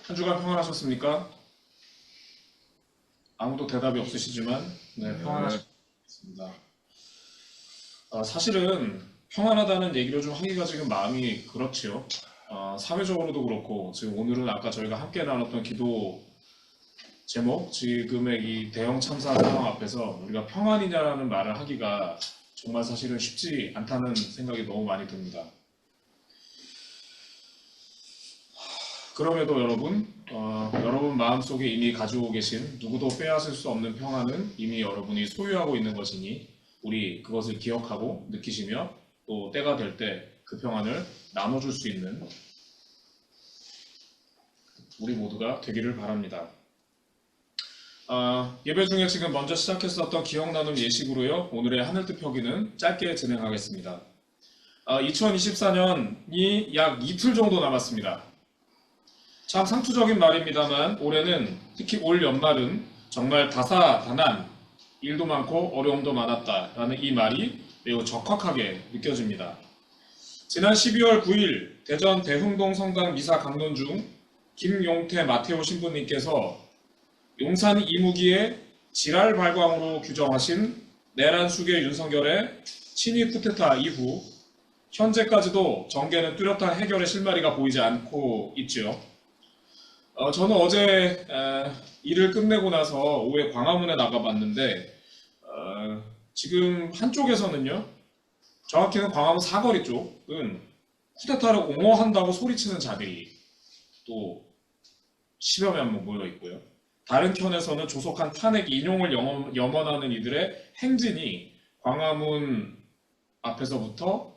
한 주간 평안하셨습니까? 아무도 대답이 없으시지만, 네, 평안하셨습니다. 사실은 평안하다는 얘기를 좀 하기가 지금 마음이 그렇지요. 사회적으로도 그렇고, 지금 오늘은 아까 저희가 함께 나눴던 기도 제목, 지금의 이 대형 참사 상황 앞에서 우리가 평안이냐라는 말을 하기가 정말 사실은 쉽지 않다는 생각이 너무 많이 듭니다. 그럼에도 여러분 마음속에 이미 가지고 계신 누구도 빼앗을 수 없는 평안은 이미 여러분이 소유하고 있는 것이니 우리 그것을 기억하고 느끼시며 또 때가 될 때 그 평안을 나눠줄 수 있는 우리 모두가 되기를 바랍니다. 예배 중에 지금 먼저 시작했었던 기억 나눔 예식으로요. 오늘의 하늘뜻 펴기는 짧게 진행하겠습니다. 2024년이 약 이틀 정도 남았습니다. 참 상투적인 말입니다만 올해는 특히 올 연말은 정말 다사다난 일도 많고 어려움도 많았다라는 이 말이 매우 적확하게 느껴집니다. 지난 12월 9일 대전 대흥동 성당 미사 강론 중 김용태 마테오 신부님께서 용산 이무기의 지랄 발광으로 규정하신 내란 수계 윤석열의 친위 쿠데타 이후 현재까지도 정계는 뚜렷한 해결의 실마리가 보이지 않고 있죠. 저는 어제 일을 끝내고 나서 오후에 광화문에 나가봤는데 지금 한쪽에서는요, 정확히는 광화문 사거리 쪽은 쿠데타를 옹호한다고 소리치는 자들이 또 10여 명 모여 있고요. 다른 편에서는 조속한 탄핵 인용을 염원하는 이들의 행진이 광화문 앞에서부터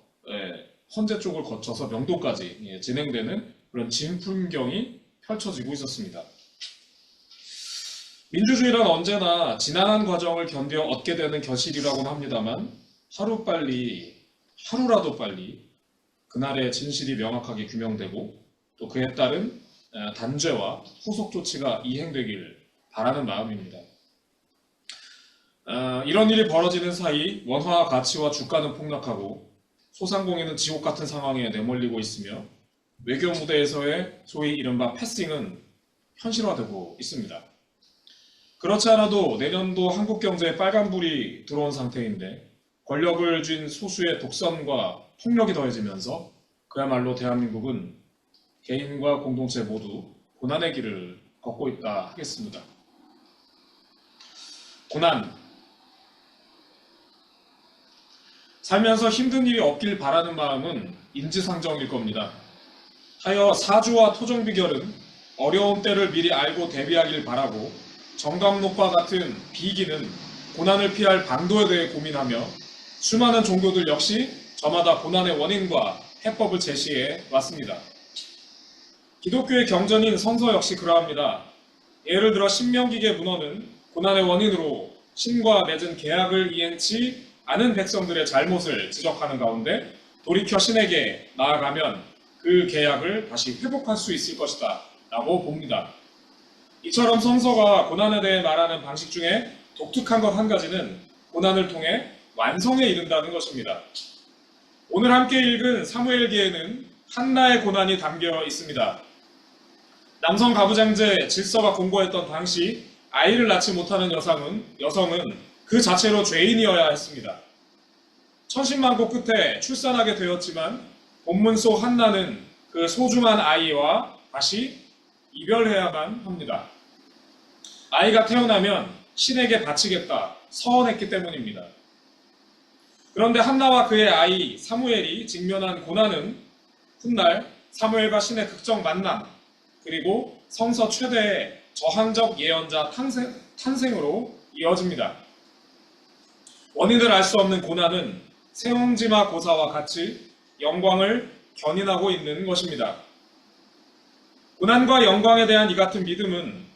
헌재 쪽을 거쳐서 명도까지 진행되는 그런 진풍경이 펼쳐지고 있었습니다. 민주주의란 언제나 지난한 과정을 견뎌 얻게 되는 결실이라고는 합니다만 하루라도 빨리 그날의 진실이 명확하게 규명되고 또 그에 따른 단죄와 후속 조치가 이행되길 바라는 마음입니다. 이런 일이 벌어지는 사이 원화 가치와 주가는 폭락하고 소상공인은 지옥 같은 상황에 내몰리고 있으며 외교 무대에서의 소위 이른바 패싱은 현실화되고 있습니다. 그렇지 않아도 내년도 한국 경제에 빨간불이 들어온 상태인데 권력을 쥔 소수의 독선과 폭력이 더해지면서 그야말로 대한민국은 개인과 공동체 모두 고난의 길을 걷고 있다 하겠습니다. 고난. 살면서 힘든 일이 없길 바라는 마음은 인지상정일 겁니다. 하여 사주와 토정비결은 어려운 때를 미리 알고 대비하길 바라고 정감록과 같은 비기는 고난을 피할 방도에 대해 고민하며 수많은 종교들 역시 저마다 고난의 원인과 해법을 제시해 왔습니다. 기독교의 경전인 성서 역시 그러합니다. 예를 들어 신명기계 문헌은 고난의 원인으로 신과 맺은 계약을 이행치 않은 백성들의 잘못을 지적하는 가운데 돌이켜 신에게 나아가면 그 계약을 다시 회복할 수 있을 것이다 라고 봅니다. 이처럼 성서가 고난에 대해 말하는 방식 중에 독특한 것 한 가지는 고난을 통해 완성에 이른다는 것입니다. 오늘 함께 읽은 사무엘기에는 한나의 고난이 담겨 있습니다. 남성 가부장제 질서가 공고했던 당시 아이를 낳지 못하는 여성은 그 자체로 죄인이어야 했습니다. 천신만고 끝에 출산하게 되었지만 본문 속 한나는 그 소중한 아이와 다시 이별해야만 합니다. 아이가 태어나면 신에게 바치겠다 서원했기 때문입니다. 그런데 한나와 그의 아이 사무엘이 직면한 고난은 훗날 사무엘과 신의 극적 만남 그리고 성서 최대의 저항적 예언자 탄생으로 이어집니다. 원인을 알 수 없는 고난은 세옹지마 고사와 같이 영광을 견인하고 있는 것입니다. 고난과 영광에 대한 이 같은 믿음은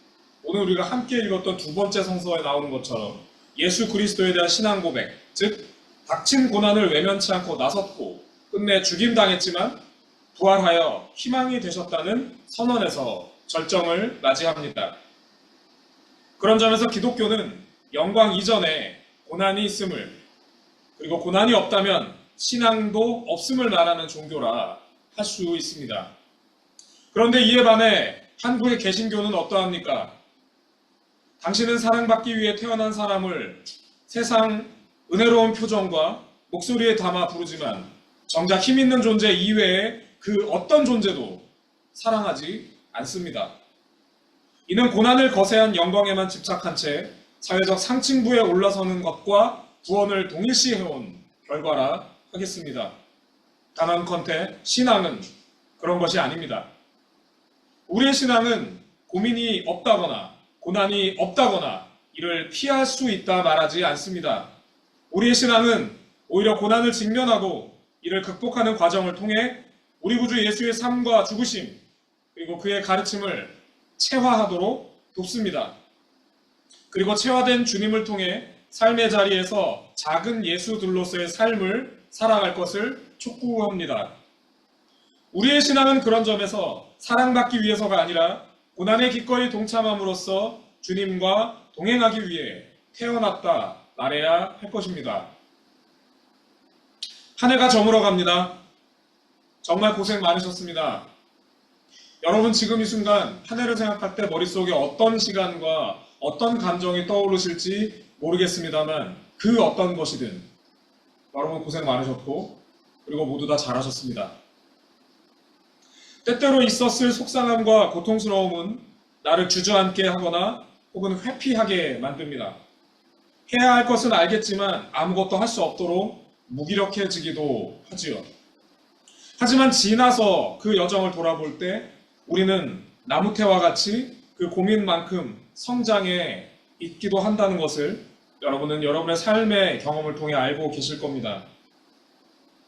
오늘 우리가 함께 읽었던 두 번째 성서에 나오는 것처럼 예수 그리스도에 대한 신앙 고백, 즉 닥친 고난을 외면치 않고 나섰고 끝내 죽임당했지만 부활하여 희망이 되셨다는 선언에서 절정을 맞이합니다. 그런 점에서 기독교는 영광 이전에 고난이 있음을 그리고 고난이 없다면 신앙도 없음을 말하는 종교라 할 수 있습니다. 그런데 이에 반해 한국의 개신교는 어떠합니까? 당신은 사랑받기 위해 태어난 사람을 세상 은혜로운 표정과 목소리에 담아 부르지만 정작 힘있는 존재 이외에 그 어떤 존재도 사랑하지 않습니다. 이는 고난을 거세한 영광에만 집착한 채 사회적 상층부에 올라서는 것과 구원을 동일시해온 결과라 하겠습니다. 단언컨대 신앙은 그런 것이 아닙니다. 우리의 신앙은 고민이 없다거나 고난이 없다거나 이를 피할 수 있다 말하지 않습니다. 우리의 신앙은 오히려 고난을 직면하고 이를 극복하는 과정을 통해 우리 구주 예수의 삶과 죽으심 그리고 그의 가르침을 체화하도록 돕습니다. 그리고 체화된 주님을 통해 삶의 자리에서 작은 예수들로서의 삶을 살아갈 것을 촉구합니다. 우리의 신앙은 그런 점에서 사랑받기 위해서가 아니라 고난에 기꺼이 동참함으로써 주님과 동행하기 위해 태어났다 말해야 할 것입니다. 한 해가 저물어 갑니다. 정말 고생 많으셨습니다. 여러분 지금 이 순간 한 해를 생각할 때 머릿속에 어떤 시간과 어떤 감정이 떠오르실지 모르겠습니다만 그 어떤 것이든 여러분 고생 많으셨고 그리고 모두 다 잘하셨습니다. 때때로 있었을 속상함과 고통스러움은 나를 주저앉게 하거나 혹은 회피하게 만듭니다. 해야 할 것은 알겠지만 아무것도 할 수 없도록 무기력해지기도 하지요. 하지만 지나서 그 여정을 돌아볼 때 우리는 나무태와 같이 그 고민만큼 성장해 있기도 한다는 것을 여러분은 여러분의 삶의 경험을 통해 알고 계실 겁니다.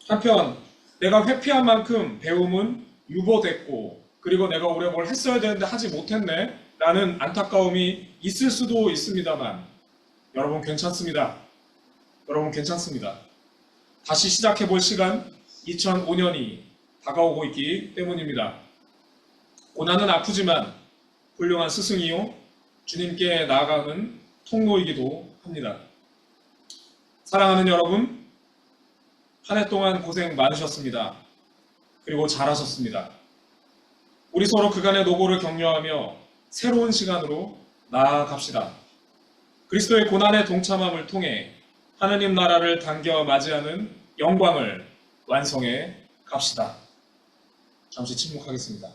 한편 내가 회피한 만큼 배움은 유보됐고 그리고 내가 올해 뭘 했어야 되는데 하지 못했네 라는 안타까움이 있을 수도 있습니다만 여러분 괜찮습니다. 여러분 괜찮습니다. 다시 시작해 볼 시간 2005년이 다가오고 있기 때문입니다. 고난은 아프지만 훌륭한 스승이요 주님께 나아가는 통로이기도 합니다. 사랑하는 여러분, 한 해 동안 고생 많으셨습니다. 그리고 잘하셨습니다. 우리 서로 그간의 노고를 격려하며 새로운 시간으로 나아갑시다. 그리스도의 고난에 동참함을 통해 하느님 나라를 당겨 맞이하는 영광을 완성해 갑시다. 잠시 침묵하겠습니다.